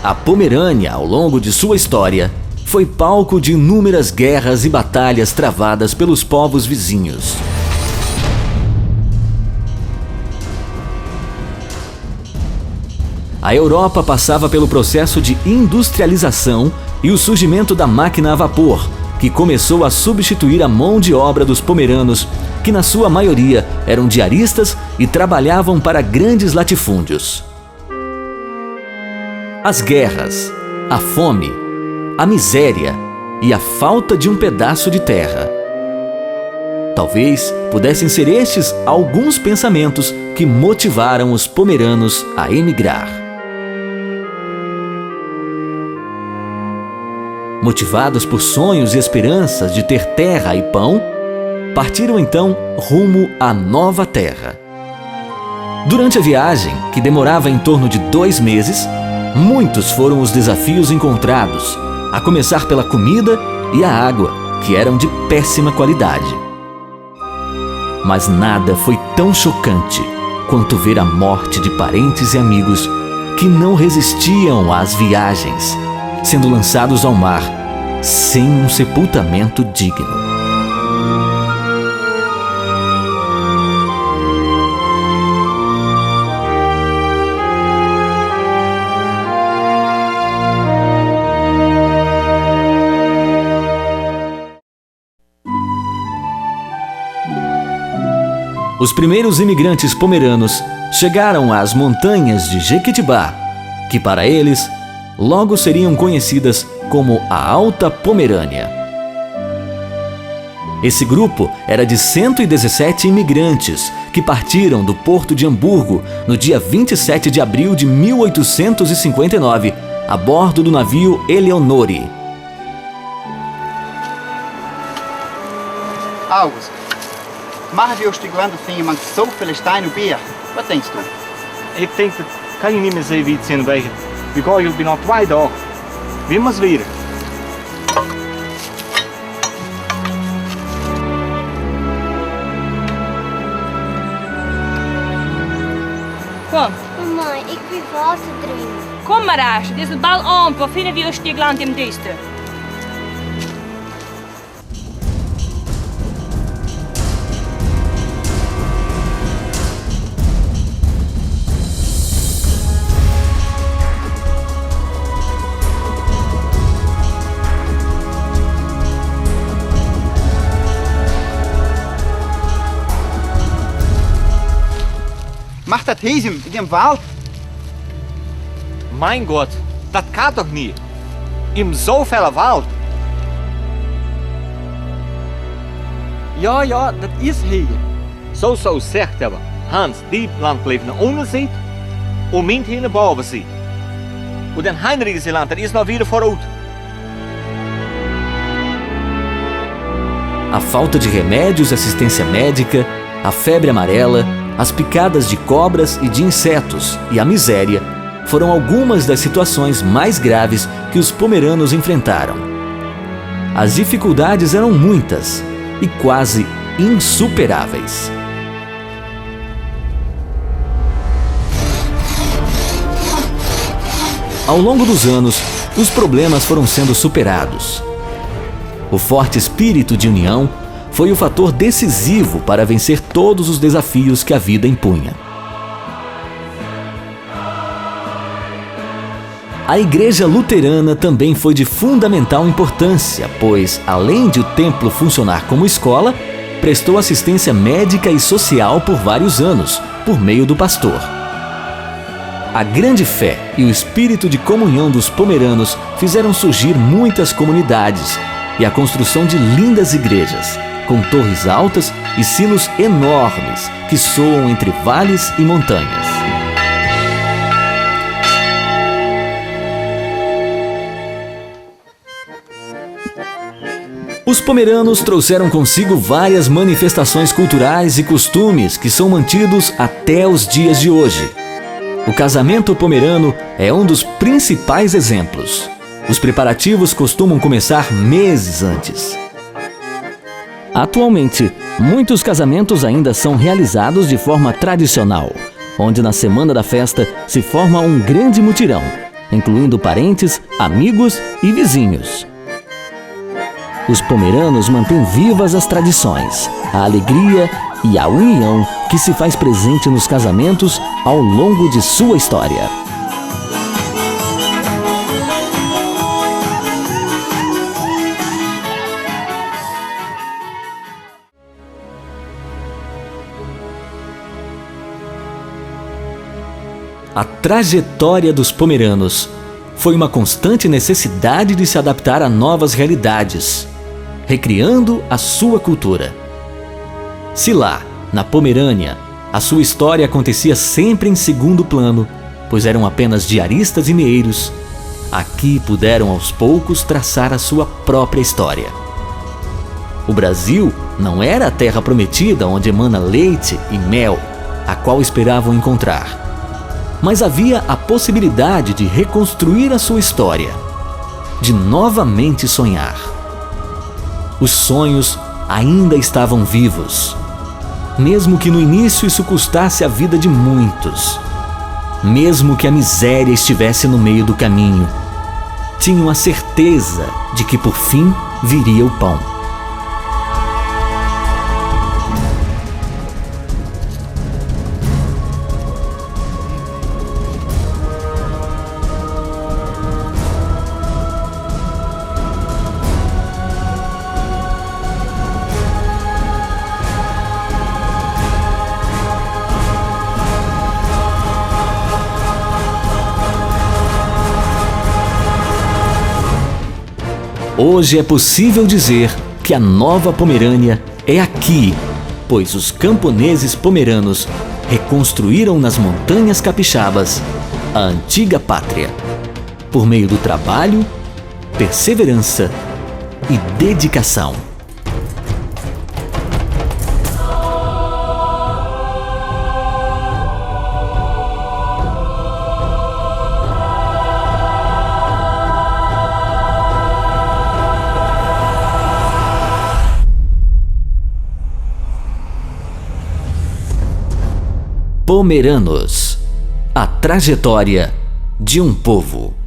A Pomerânia, ao longo de sua história, foi palco de inúmeras guerras e batalhas travadas pelos povos vizinhos. A Europa passava pelo processo de industrialização e o surgimento da máquina a vapor, que começou a substituir a mão de obra dos pomeranos, que na sua maioria eram diaristas e trabalhavam para grandes latifúndios. As guerras, a fome, a miséria e a falta de um pedaço de terra. Talvez pudessem ser estes alguns pensamentos que motivaram os pomeranos a emigrar. Motivados por sonhos e esperanças de ter terra e pão, partiram então rumo à nova terra. Durante a viagem, que demorava em torno de 2 meses, muitos foram os desafios encontrados, a começar pela comida e a água, que eram de péssima qualidade. Mas nada foi tão chocante quanto ver a morte de parentes e amigos que não resistiam às viagens, sendo lançados ao mar sem um sepultamento digno. Os primeiros imigrantes pomeranos chegaram às montanhas de Jequitibá, que para eles logo seriam conhecidas como a Alta Pomerânia. Esse grupo era de 117 imigrantes que partiram do porto de Hamburgo no dia 27 de abril de 1859, a bordo do navio Eleonore. August, machen wir ons geland van iemand zoveel stein op bier? Wat denkst du? Ik denk dat kan je niet meer zo weit zijn wegen. We gaan hier binnen 2 dagen. Wie moet weer? Kom. Mama, ik wil water drinken. Kom maar Asje, dit is het bal aan. Waar vinden we ons land in deze? Macht dat hier in dem Wald? Mein Gott, dat kan toch niet? In zo'n felle Wald. Ja, dat is hier. Zo zegt hebben. Hans, die land bleef naar onder zit, en mijn hier naar boven zit. En dan Heinrichs land, dat is nog weer vooruit. A falta de remédios e assistência médica, a febre amarela, as picadas de cobras e de insetos e a miséria foram algumas das situações mais graves que os pomeranos enfrentaram. As dificuldades eram muitas e quase insuperáveis. Ao longo dos anos, os problemas foram sendo superados. O forte espírito de união foi o fator decisivo para vencer todos os desafios que a vida impunha. A Igreja Luterana também foi de fundamental importância, pois, além de o templo funcionar como escola, prestou assistência médica e social por vários anos, por meio do pastor. A grande fé e o espírito de comunhão dos pomeranos fizeram surgir muitas comunidades e a construção de lindas igrejas, com torres altas e sinos enormes que soam entre vales e montanhas. Os pomeranos trouxeram consigo várias manifestações culturais e costumes que são mantidos até os dias de hoje. O casamento pomerano é um dos principais exemplos. Os preparativos costumam começar meses antes. Atualmente, muitos casamentos ainda são realizados de forma tradicional, onde na semana da festa se forma um grande mutirão, incluindo parentes, amigos e vizinhos. Os pomeranos mantêm vivas as tradições, a alegria e a união que se faz presente nos casamentos ao longo de sua história. A trajetória dos pomeranos foi uma constante necessidade de se adaptar a novas realidades, recriando a sua cultura. Se lá, na Pomerânia, a sua história acontecia sempre em segundo plano, pois eram apenas diaristas e meeiros, aqui puderam aos poucos traçar a sua própria história. O Brasil não era a terra prometida onde emana leite e mel, a qual esperavam encontrar. Mas havia a possibilidade de reconstruir a sua história, de novamente sonhar. Os sonhos ainda estavam vivos, mesmo que no início isso custasse a vida de muitos, mesmo que a miséria estivesse no meio do caminho, tinham a certeza de que por fim viria o pão. Hoje é possível dizer que a Nova Pomerânia é aqui, pois os camponeses pomeranos reconstruíram nas montanhas capixabas a antiga pátria, por meio do trabalho, perseverança e dedicação. Pomeranos, a trajetória de um povo.